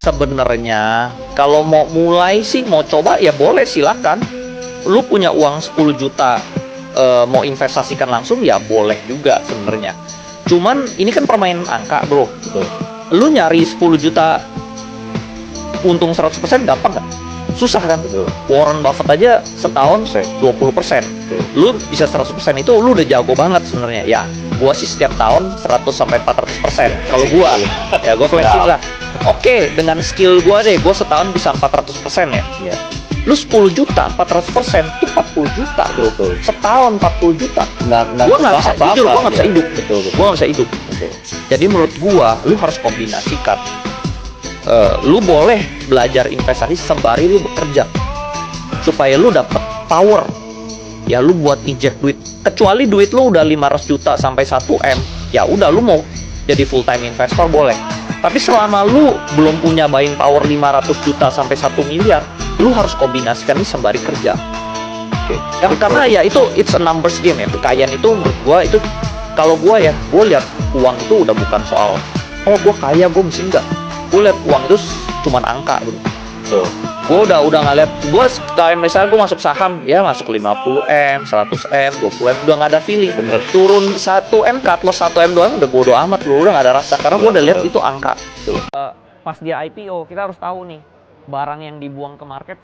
Sebenarnya kalau mau mulai sih, mau coba ya boleh, silakan. Lu punya uang 10 juta, mau investasikan langsung ya boleh juga sebenarnya. Cuman ini kan permainan angka, bro. Betul. Lu nyari 10 juta untung 100% gampang nggak? Susah kan? Betul. Warren Buffett aja setahun 20%. Lu bisa 100% itu lu udah jago banget sebenarnya. Ya, gua sih setiap tahun 100 sampai 400%. Kalau gua ya gua flexing lah. Oke, dengan skill gua deh, gua setahun bisa 400% ya. Iya. Lu 10 juta, 400% itu 40 juta. Betul. Setahun 40 juta. Nggak Gua nggak bisa, apa-apa. jujur gua nggak bisa Iya. hidup. Betul. Gua nggak bisa hidup. Betul. Jadi menurut gua, lu harus kombinasikan. Lu boleh belajar investasi sembari lu bekerja supaya lu dapet power. Ya lu buat injek duit. Kecuali duit lu udah 500 juta sampai 1 M, ya udah lu mau jadi full time investor boleh. Tapi selama lu belum punya buying power 500 juta sampai 1 miliar, lu harus kombinasikan ini sembari kerja. Oke. Karena ya itu it's a numbers game ya. Kekayaan itu menurut gua itu, kalau gua ya, gua lihat uang itu udah bukan soal gua kaya, gua mesti enggak. Gue liat uang itu cuman angka, bro. Betul. Gue udah nggak lihat. Gue kayak misalnya gue masuk saham, ya masuk 50M, 100M, 20M, udah nggak ada feeling. Bener. Turun 1M, cut loss 1M doang, udah bodo amat, bro. Udah nggak ada rasa, karena gue udah lihat itu angka. Pas dia IPO, kita harus tahu nih, barang yang dibuang ke market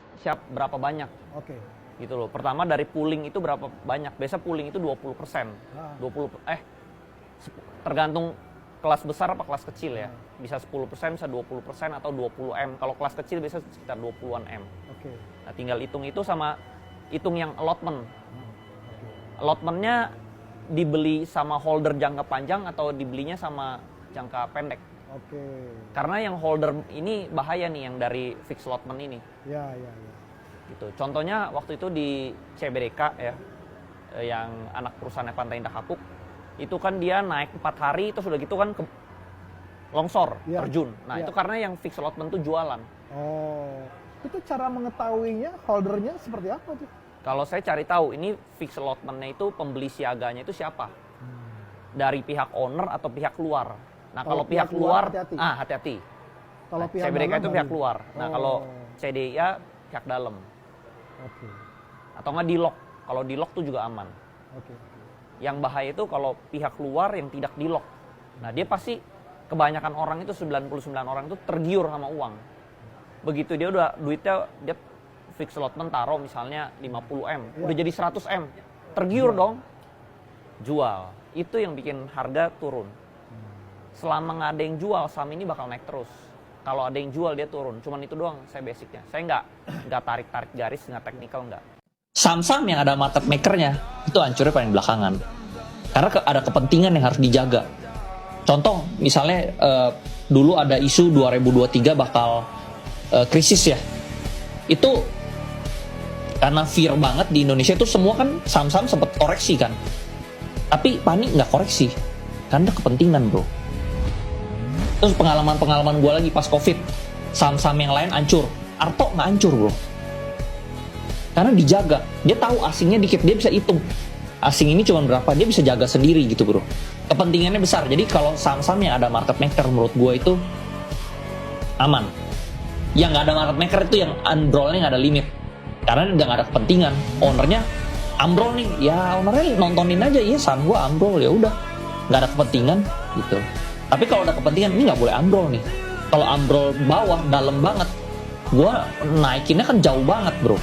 berapa banyak. Oke. Gitu loh. Pertama dari pooling itu berapa banyak. Biasa pooling itu 20%. 20 tergantung kelas besar apa kelas kecil ya. Bisa 10%, bisa 20% atau 20M. Kalau kelas kecil biasa sekitar 20-an M. Oke. Nah, tinggal hitung itu sama hitung yang allotment. Oke. Allotmentnya dibeli sama holder jangka panjang atau dibelinya sama jangka pendek. Oke. Karena yang holder ini bahaya nih, yang dari fixed allotment ini. Ya. Gitu. Contohnya waktu itu di CBDK ya, yang anak perusahaannya Pantai Indah Kapuk, itu kan dia naik 4 hari, terus udah gitu kan longsor, Ya. terjun. Nah, Ya. itu karena yang fixed allotment tuh jualan. Oh. Itu cara mengetahuinya, holdernya seperti apa tuh? Kalau saya cari tahu, ini fixed allotment-nya itu pembeli siaganya itu siapa? Dari pihak owner atau pihak luar? Nah, kalau pihak luar, hati-hati. hati-hati. Kalau Nah, pihak CBDK dalam itu baru- pihak luar. Nah, kalau Oh. CDIA pihak dalam. Oke. Atau nggak di lock. Kalau di lock tuh juga aman. Oke. Yang bahaya itu kalau pihak luar yang tidak di lock. Nah, dia pasti, kebanyakan orang itu, 99 orang itu tergiur sama uang. Begitu dia udah duitnya, dia fixed allotment taruh misalnya 50M, Ya. udah jadi 100M, tergiur dong, jual. Itu yang bikin harga turun. Selama nggak ada yang jual, saham ini bakal naik terus. Kalau ada yang jual, dia turun. Cuman itu doang saya basicnya. Saya nggak tarik garis, nggak teknikal, nggak. Saham-saham yang ada market makernya itu hancurnya paling belakangan. Karena ada kepentingan yang harus dijaga. Contoh, misalnya dulu ada isu 2023 bakal krisis ya. Itu karena fear banget di Indonesia itu, semua kan saham-saham sempat koreksi kan. Tapi panik nggak koreksi. Karena ada kepentingan, bro. Terus pengalaman gue lagi pas COVID, saham-saham yang lain hancur. Arto nggak hancur, bro. Karena dijaga. Dia tahu asingnya dikit, dia bisa hitung. Asing ini cuma berapa, dia bisa jaga sendiri gitu, bro. Kepentingannya besar. Jadi kalau saham-saham yang ada market maker, menurut gue itu aman. Yang nggak ada market maker itu yang unroll-nya nggak ada limit. Karena udah nggak ada kepentingan. Ownernya ambrol nih, ya ownernya nontonin aja, iya saham gue ambrol, ya udah. Nggak ada kepentingan gitu. Tapi kalau ada kepentingan, ini nggak boleh ambrol nih. Kalau ambrol bawah, dalam banget, gue naikinnya kan jauh banget, bro.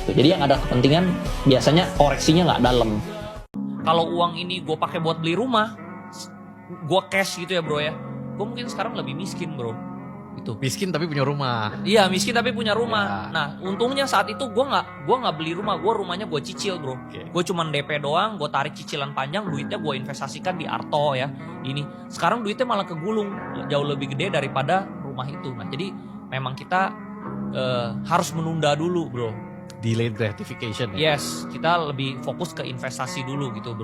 Gitu. Jadi yang ada kepentingan biasanya koreksinya nggak dalam. Kalau uang ini gue pakai buat beli rumah, gue cash gitu ya, bro ya, gue mungkin sekarang lebih miskin, bro. Gitu. Miskin tapi punya rumah. Iya, miskin tapi punya rumah. Ya. Nah, untungnya saat itu gue nggak beli rumah, rumahnya gue cicil, bro. Oke. Gue cuman DP doang, gue tarik cicilan panjang, duitnya gue investasikan di Arto ya. Ini sekarang duitnya malah kegulung jauh lebih gede daripada rumah itu. Nah, jadi memang kita harus menunda dulu, bro. Delayed gratification ya. Yes, kita lebih fokus ke investasi dulu gitu, bro.